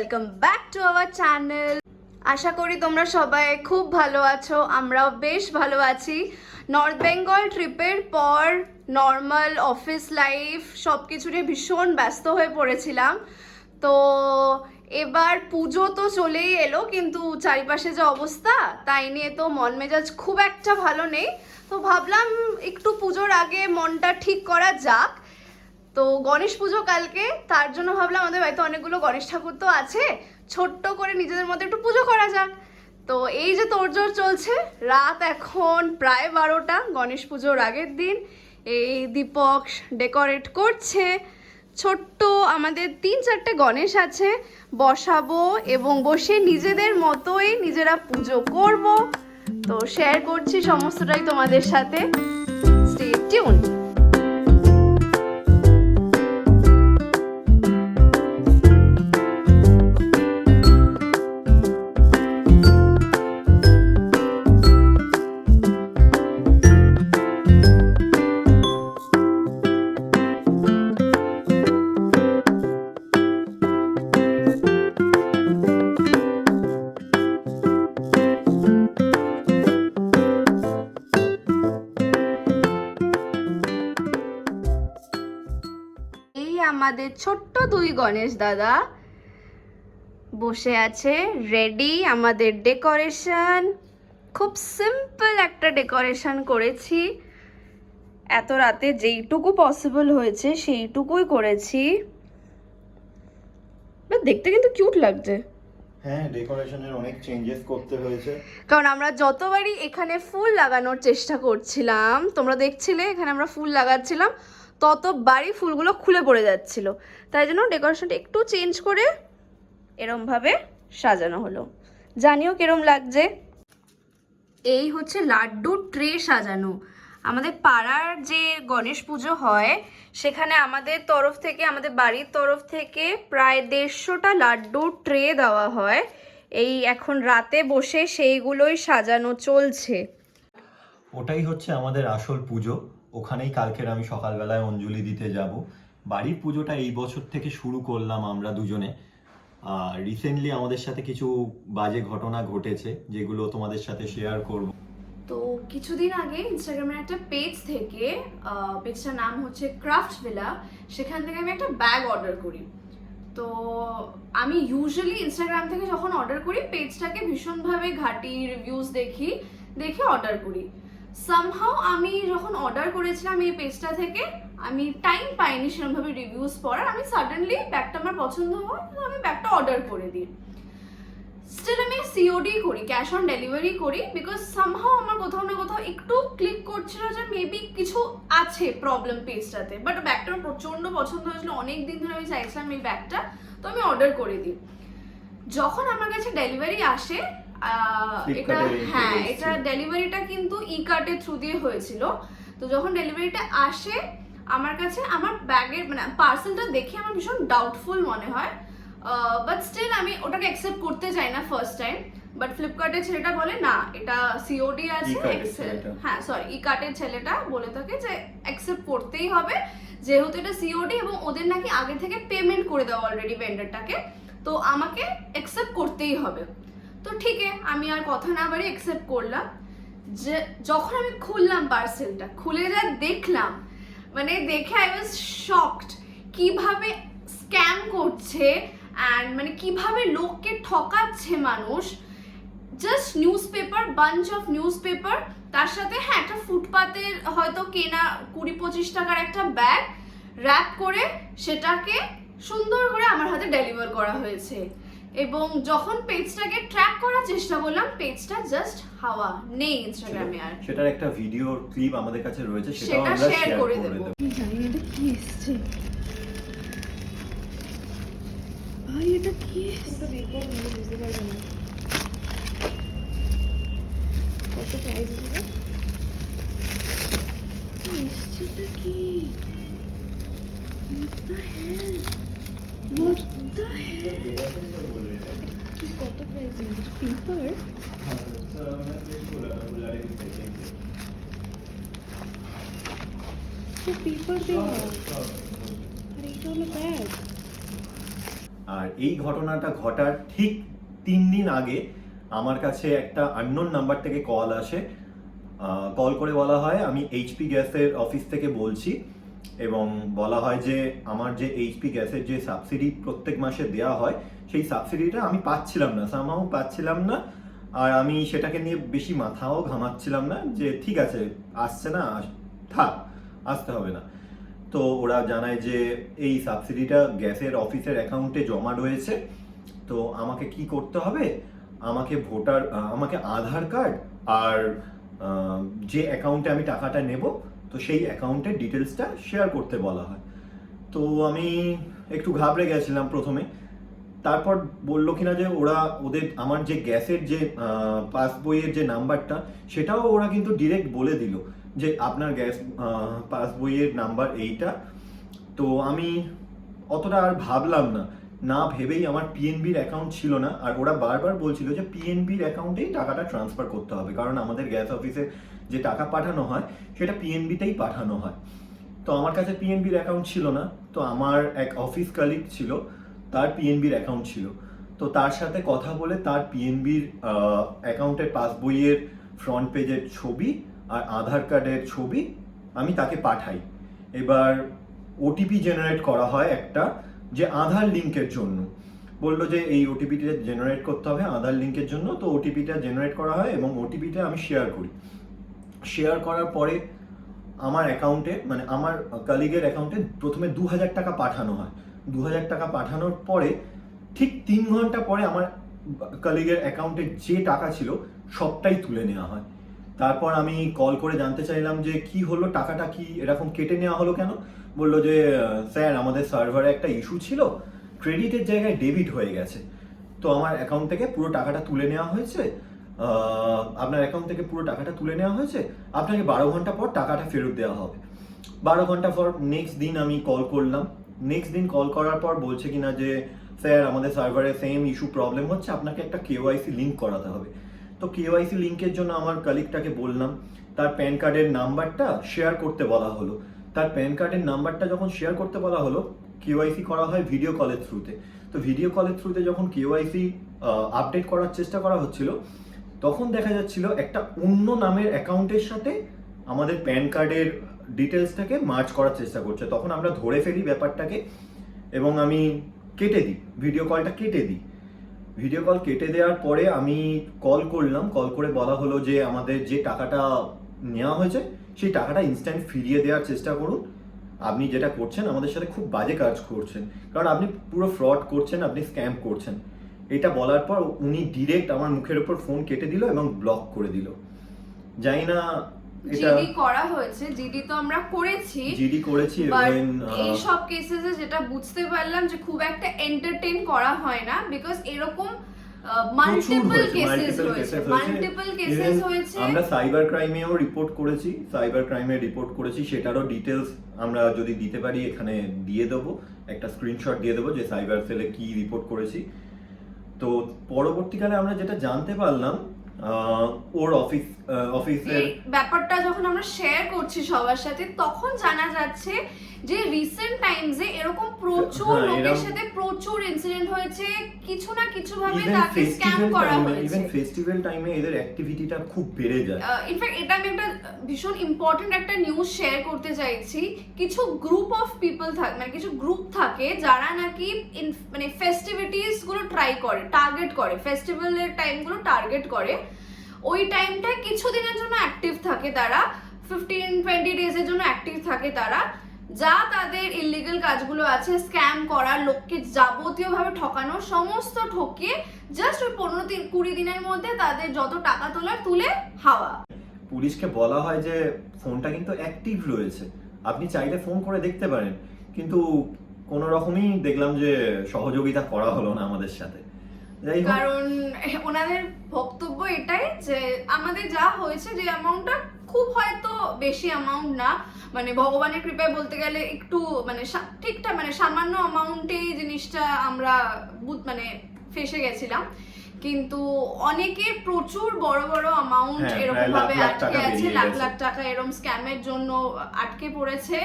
Welcome back to our channel. আশা করি তোমরা সবাই খুব ভালো আছো, আমরাও বেশ ভালো আছি। নর্থ বেঙ্গল ট্রিপের পর নর্মাল অফিস লাইফ সব কিছু নিয়ে ভীষণ ব্যস্ত হয়ে পড়েছিলাম। তো এবার পুজো তো চলেই এলো, কিন্তু চারিপাশে যে অবস্থা তাই নিয়ে তো মন মেজাজ খুব একটা ভালো নেই। তো ভাবলাম একটু পুজোর আগে মনটা ঠিক করা যাক। তো গণেশ পুজো কালকে, তার জন্য ভাবলাম আমাদের বাড়িতে অনেকগুলো গণেশ ঠাকুর তো আছে, ছোট্ট করে নিজেদের মধ্যে একটু পুজো করা যাক। তো এই যে তোড়জোড় চলছে, রাত এখন প্রায় 12টা, গণেশ পুজোর আগের দিন। এই দীপক ডেকোরেট করছে। ছোট্ট আমাদের 3-4টে গণেশ আছে, বসাবো এবং বসে নিজেদের মতোই নিজেরা পুজো করব। তো শেয়ার করছি সমস্তটাই তোমাদের সাথে, স্টে টিউন। আমাদের ছোট্ট দুই গণেশ দাদা বসে আছে রেডি। আমাদের ডেকোরেশন খুব সিম্পল একটা ডেকোরেশন করেছি, এত রাতে যেইটুকু পসিবল হয়েছে সেইটুকুই করেছি। দেখতে কিন্তু কিউট লাগছে। হ্যাঁ, ডেকোরেশনের অনেক চেঞ্জেস করতে হয়েছে, কারণ আমরা যতবারই এখানে ফুল লাগানোর চেষ্টা করছিলাম, তোমরা দেখছিলে এখানে আমরা ফুল লাগাচ্ছিলাম, ততবারই ফুলগুলো খুলে পড়ে যাচ্ছিল। তাই জন্য ডেকোরেশনটা একটু চেঞ্জ করে এরমভাবে সাজানো হলো। জানিও কিরম লাগছে। এই হচ্ছে লাড্ডুর ট্রে সাজানো। আমাদের পাড়ার যে গণেশ পুজো হয় সেখানে আমাদের তরফ থেকে, আমাদের বাড়ির তরফ থেকে প্রায় 150টা লাড্ডুর ট্রে দেওয়া হয়। এই এখন রাতে বসে সেইগুলোই সাজানো চলছে। ওটাই হচ্ছে আমাদের আসল পুজো। ওখানেই কালকের আমি সকালবেলায় অঞ্জলি দিতে যাব। বাড়ির পুজোটা এই বছর থেকে শুরু করলাম আমরা দুজনে। আর রিসেন্টলি আমাদের সাথে কিছু বাজে ঘটনা ঘটেছে, যেগুলো তোমাদের সাথে শেয়ার করব। তো কিছুদিন আগে ইনস্টাগ্রামের একটা পেজ থেকে, পেজটার নাম হচ্ছে ক্রাফট ভিলা, সেখান থেকে আমি একটা ব্যাগ অর্ডার করি। তো আমি ইউজুয়ালি ইনস্টাগ্রাম থেকে যখন অর্ডার করি পেজটাকে ভীষণভাবে ঘাঁটি, রিভিউজ দেখে অর্ডার করি। সামহাও আমি যখন অর্ডার করেছিলাম এই পেজটা থেকে, আমি টাইম পাইনি সেরকমভাবে রিভিউজ পড়ার। আমি সাডেনলি ব্যাগটা আমার পছন্দ হয়, আমি ব্যাগটা অর্ডার করে দিই। স্টিল আমি সিওডি করি, ক্যাশ অন ডেলিভারি করি, বিকজ সামহাও আমার কোথাও না কোথাও একটু ক্লিক করছিল যে মেবি কিছু আছে প্রবলেম পেজটাতে। বাট ব্যাগটা আমার প্রচন্ড পছন্দ হয়েছিল, অনেক দিন ধরে আমি চাইছিলাম এই ব্যাগটা, তো আমি অর্ডার করে দিই। যখন আমার কাছে ডেলিভারি আসে, এটা ডেলিভারিটা কিন্তু ই কার্টের থ্রু দিয়ে হয়েছিল। তো যখন ডেলিভারিটা আসে আমার কাছে, আমার ব্যাগের মানে পার্সেলটা দেখে আমার ভীষণ ডাউটফুল মনে হয়। বাট স্টিল আমি ওটাকে অ্যাকসেপ্ট করতে চাই না ফার্স্ট টাইম। বাট ফ্লিপকার্টের ছেলেটা বলে না, এটা সিওডি আছে, হ্যাঁ সরি ই কার্টের ছেলেটা বলে থাকে যে অ্যাকসেপ্ট করতেই হবে, যেহেতু এটা সিওডি এবং ওদের নাকি আগে থেকে পেমেন্ট করে দেওয়া অলরেডি ভেন্ডারটাকে, তো আমাকে অ্যাকসেপ্ট করতেই হবে। তো ঠিক আছে, আমি আর কথা না বাড়ি অ্যাকসেপ্ট করলাম। যে যখন আমি খুললাম পার্সেলটা, খুলে যা দেখলাম, মানে দেখে আই ওয়াজ শকড কিভাবে স্ক্যাম করছে অ্যান্ড মানে কিভাবে লোককে ঠকাচ্ছে মানুষ। Just news paper, bunch of news paper, তার সাথে হ্যাঁ একটা ফুটপাতের হয়তো কেনা 20-25 টাকার একটা ব্যাগ র্যাপ করে সেটাকে সুন্দর করে আমার হাতে ডেলিভার করা হয়েছে। এবং যখন পেজটাকে ট্র্যাক করার চেষ্টা করলাম, পেজটা জাস্ট হাওয়া নেই ইনস্টাগ্রামে। আর সেটার একটা ভিডিও ক্লিপ আমাদের কাছে রয়েছে, সেটাও সেটা আমরা শেয়ার করে দেব। জানি এটা কি এসছে ভাই, এটা কি এটা দেখো, আমি বুঝতে পারবো না কত প্রাইস দিবে। এসছেটা কি? What the hell? What the hell? কত প্রাইস দিবে? পেপার? পেপার দেওয়া, আর এইটা হলো ব্যাগ। আর এই ঘটনাটা ঘটার ঠিক 3 দিন আগে আমার কাছে একটা আননোন নাম্বার থেকে কল আসে। কল করে বলা হয় আমি এইচপি গ্যাসের অফিস থেকে বলছি, এবং বলা হয় যে আমার যে এইচপি গ্যাসের যে সাবসিডি প্রত্যেক মাসে দেওয়া হয় সেই সাবসিডিটা আমি পাচ্ছিলাম না, সামহাও পাচ্ছিলাম না। আর আমি সেটাকে নিয়ে বেশি মাথাও ঘামাচ্ছিলাম না যে ঠিক আছে আসছে না, থাক, আসতে হবে না। তো ওরা জানায় যে এই সাবসিডিটা গ্যাসের অফিসের অ্যাকাউন্টে জমা রয়েছে, তো আমাকে কি করতে হবে, আমাকে আধার কার্ড আর যে অ্যাকাউন্টে আমি টাকাটা নেব তো সেই অ্যাকাউন্টের ডিটেলসটা শেয়ার করতে বলা হয়। তো আমি একটু ঘাবড়ে গেছিলাম প্রথমে। তারপর বললো কিনা যে আমার যে গ্যাসের যে পাসবইয়ের যে নাম্বারটা সেটাও ওরা কিন্তু ডিরেক্ট বলে দিল যে আপনার গ্যাস পাসবইয়ের নাম্বার এইটা। তো আমি অতটা আর ভাবলাম না ভেবেই, আমার পিএনবির অ্যাকাউন্ট ছিল না, আর ওরা বারবার বলছিল যে পিএনবির অ্যাকাউন্টেই টাকাটা ট্রান্সফার করতে হবে, কারণ আমাদের গ্যাস অফিসে যে টাকা পাঠানো হয় সেটা পিএনবিতেই পাঠানো হয়। তো আমার কাছে পিএনবির অ্যাকাউন্ট ছিল না, তো আমার এক অফিস কালিগ ছিল, তার পিএনবির অ্যাকাউন্ট ছিল। তো তার সাথে কথা বলে তার পিএনবির অ্যাকাউন্টের পাসবইয়ের ফ্রন্ট পেজের ছবি আর আধার কার্ডের ছবি আমি তাকে পাঠাই। এবার ওটিপি জেনারেট করা হয় একটা, যে আধার লিঙ্কের জন্য বললো যে এই ওটিপিটা জেনারেট করতে হবে আধার লিঙ্কের জন্য। তো ওটিপিটা জেনারেট করা হয় এবং ওটিপিটা আমি শেয়ার করি। শেয়ার করার পরে আমার অ্যাকাউন্টে, মানে আমার কালিগের অ্যাকাউন্টে প্রথমে 2000 টাকা পাঠানো হয়। 2000 টাকা পাঠানোর পরে ঠিক 3 ঘন্টা পরে আমার কালিগের অ্যাকাউন্টে যে টাকা ছিল সবটাই তুলে নেওয়া হয়। তারপর আমি কল করে জানতে চাইলাম যে কি হলো, টাকাটা কি এরকম কেটে নেওয়া হলো কেন? বললো যে স্যার আমাদের সার্ভারে একটা ইস্যু ছিল, ক্রেডিটের জায়গায় ডেবিট হয়ে গেছে, তো আমার অ্যাকাউন্ট থেকে পুরো টাকাটা তুলে নেওয়া হয়েছে, আপনার অ্যাকাউন্ট থেকে পুরো টাকাটা তুলে নেওয়া হয়েছে, আপনাকে 12 ঘন্টা পর টাকাটা ফেরত দেওয়া হবে। 12 ঘন্টা পর নেক্সট দিন আমি কল করলাম। নেক্সট দিন কল করার পর বলছে কিনা যে স্যার আমাদের সার্ভারে সেম ইস্যু প্রবলেম হচ্ছে, আপনাকে একটা কেওয়াইসি লিঙ্ক করাতে হবে। তো কেওয়াইসি লিঙ্কের জন্য আমার কালিগটাকে বললাম, তার প্যান কার্ডের নাম্বারটা শেয়ার করতে বলা হলো। তার প্যান কার্ডের নাম্বারটা যখন শেয়ার করতে বলা হলো, কেওয়াইসি করা হয় ভিডিও কলের থ্রুতে। তো ভিডিও কলের থ্রুতে যখন কেওয়াইসি আপডেট করার চেষ্টা করা হচ্ছিল, তখন দেখা যাচ্ছিল একটা অন্য নামের অ্যাকাউন্টের সাথে আমাদের প্যান কার্ডের ডিটেলসটাকে মার্জ করার চেষ্টা করছে। তখন আমরা ধরে ফেলি ব্যাপারটাকে এবং আমি কেটে দিই, ভিডিও কলটা কেটে দিই। ভিডিও কল কেটে দেওয়ার পরে আমি কল করলাম, কল করে বলা হলো যে আমাদের যে টাকাটা নেওয়া হয়েছে সেই টাকাটা ইনস্ট্যান্ট ফিরিয়ে দেওয়ার চেষ্টা করুন। আপনি যেটা করছেন আমাদের সাথে খুব বাজে কাজ করছেন, কারণ আপনি পুরো ফ্রড করছেন, আপনি স্ক্যাম করছেন। এটা বলার পর উনি ডিরেক্ট আমার মুখের উপর ফোন কেটে দিল এবং ব্লক করে দিল। জানি না এটা জিডি করা হয়েছে, জিডি তো আমরা করেছি, জিডি করেছি। এই সব কেসেসে যেটা বুঝতে পারলাম যে খুব একটা এন্টারটেইন করা হয় না, বিকজ এরকম মাল্টিপল কেসেস হয়েছে। আমরা সাইবার ক্রাইমেও রিপোর্ট করেছি, সেটারও ডিটেলস আমরা যদি দিতে পারি এখানে দিয়ে দেবো, একটা স্ক্রিনশট দিয়ে দেবো যে সাইবার সেলে কি রিপোর্ট করেছি। তো পরবর্তীকালে আমরা যেটা জানতে পারলাম, ওর অফিসের ব্যাপারটা যখন আমরা শেয়ার করছি সবার সাথে, তখন জানা যাচ্ছে যে রিসেন্ট টাইমসে এরকম প্রচুর লোকের সাথে প্রচুর ইনসিডেন্ট হয়েছে, কিছু না কিছু ভাবে তাকে স্ক্যাম করা হয়েছে। ইভেন ফেস্টিভ্যাল টাইমে এদের অ্যাক্টিভিটিটা খুব বেড়ে যায়। ইনফ্যাক্ট এটা আমি একটা ভীষণ ইম্পর্টেন্ট একটা নিউজ শেয়ার করতে চাইছি। কিছু গ্রুপ অফ পিপল থাকে, মানে কিছু গ্রুপ থাকে যারা নাকি মানে ফেস্টিভিটিস গুলো টার্গেট করে, ফেস্টিভ্যালের টাইমগুলো টার্গেট করে। ওই টাইমটা কিছুদিনের জন্য অ্যাক্টিভ থাকে তারা, 15-20 ডেজের জন্য অ্যাক্টিভ থাকে তারা, যা তাদের ইলিগাল কাজগুলো আছে, স্ক্যাম করা, লোককে যাবতীয়ভাবে ঠকানো, সমস্ত ঠকিয়ে জাস্ট ওই 15-20 দিনের মধ্যে তাদের যত টাকা তোলার তুলে হাওয়া। পুলিশকে বলা হয় যে ফোনটা কিন্তু অ্যাক্টিভ রয়েছে, আপনি চাইলে ফোন করে দেখতে পারেন, কিন্তু কোনো রকমই দেখলাম যে সহযোগিতা করা হলো না আমাদের সাথে। কারণ ওনাদের বক্তব্য এটাই যে আমাদের যা হয়েছে, যে অ্যামাউন্টটা খুব হয়তো বেশি অ্যামাউন্ট না, মানে ভগবানের কৃপায় বলতে গেলে একটু মানে ঠিকঠাক, মানে সামান্য অ্যামাউন্টেই জিনিসটা আমরা মানে ফেসে গেছিলাম, কিন্তু অনেকের প্রচুর বড় বড় অ্যামাউন্ট এরকম ভাবে আটকে আছে, লাখ লাখ টাকা এরকম স্ক্যামের জন্য আটকে পড়েছে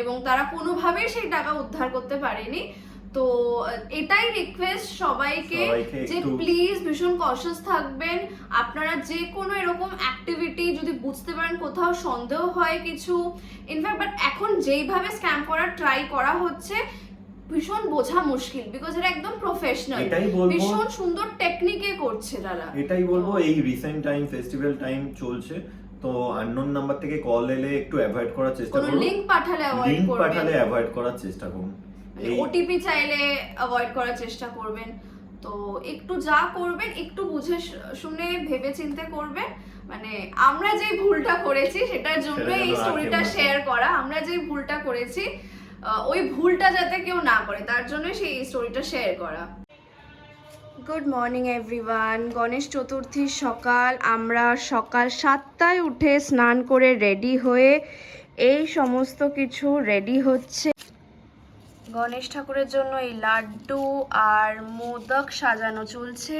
এবং তারা কোনোভাবেই সেই টাকা উদ্ধার করতে পারেনি। তো এটাই রিকোয়েস্ট সবাইকে যে একটু- প্লিজ ভীষণ কশাস থাকবেন। আপনারা যে কোনো এরকম অ্যাক্টিভিটি যদি বুঝতে পারেন কোথাও সন্দেহ হয় কিছু, ইনফ্যাক্ট বাট এখন যেইভাবে স্ক্যাম করার ট্রাই করা হচ্ছে ভীষণ বোঝা মুশকিল, বিকজ এটা একদম প্রফেশনাল, এটাই বলবো, ভীষণ সুন্দর টেকনিকে করছে তারা। এটাই বলবো, এই রিসেন্ট টাইম ফেস্টিভ্যাল টাইম চলছে, তো আননোন নাম্বার থেকে কল এলে একটু অ্যাভয়েড করার চেষ্টা কোনো করুন। লিংক পাঠালে অ্যাভয়েড লিংক করবেন, পাঠালে অ্যাভয়েড করার চেষ্টা করুন। এই ওটিপি চাইলে অ্যাভয়েড করার চেষ্টা করবেন। তো একটু যা করবেন একটু বুঝে শুনে ভেবে চিন্তে করবেন। মানে আমরা যে ভুলটা করেছি সেটার জন্য সেটা এই যেন আর স্টোরিটা কেউ না শেয়ার করা, আমরা যে ভুলটা করেছি ওই ভুলটা যাতে কেউ না করে তার জন্য সেই স্টোরিটা শেয়ার করা। Good morning everyone. গণেশ চতুর্থীর সকাল, আমরা সকাল 7টায় উঠে স্নান করে রেডি হয়ে এই সমস্ত কিছু রেডি হচ্ছে। গণেশ ঠাকুরের জন্য এই লাড্ডু আর মোদক সাজানো চলছে।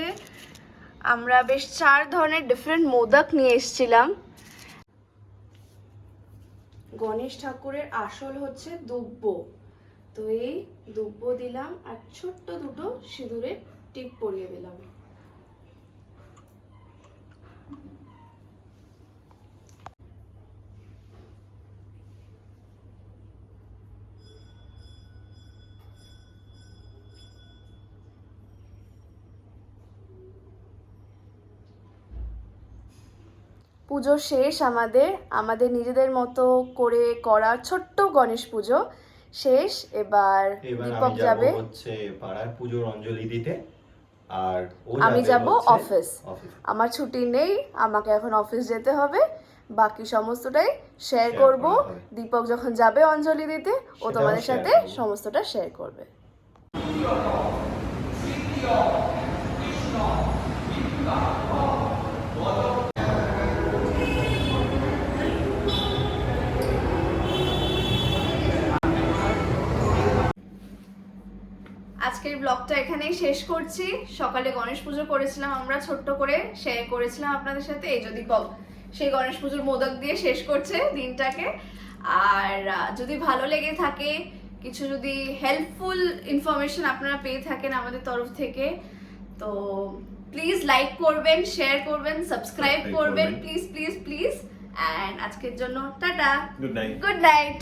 আমরা বেশ 4 ধরনের ডিফারেন্ট মোদক নিয়ে এসেছিলাম। গণেশ ঠাকুরের আসল হচ্ছে দুব্ব, তো এই দুব্ব দিলাম আর ছোট্ট দুটো সিঁদুরের টিপ পরিয়ে দিলাম। পুজো শেষ, আমাদের নিজেদের মতো করে করা ছোট্ট গণেশ পুজো শেষ। এবার দীপক আমি যাবে, হচ্ছে পাড়ার পুজোর অঞ্জলি দিতে, আর আমি যাব অফিস। আমার ছুটি নেই, আমাকে এখন অফিস যেতে হবে। বাকি সমস্তটাই শেয়ার Share করব। করা হবে। দীপক যখন যাবে অঞ্জলি দিতে ও সেটাও তোমাদের share সাথে করব। সমস্তটা শেয়ার করবে। আজকের ব্লগটা এখানেই শেষ করছি। সকালে গণেশ পুজো করেছিলাম আমরা, ছোট্ট করে শেয়ার করেছিলাম আপনাদের সাথে। এই যদি সেই গণেশ পুজোর মোদক দিয়ে শেষ করছে দিনটাকে। আর যদি ভালো লেগে থাকে, কিছু যদি হেল্পফুল ইনফরমেশন আপনারা পেয়ে থাকেন আমাদের তরফ থেকে, তো প্লিজ লাইক করবেন, শেয়ার করবেন, সাবস্ক্রাইব করবেন, প্লিজ প্লিজ প্লিজ। অ্যান্ড আজকের জন্য tata, good night. Good night.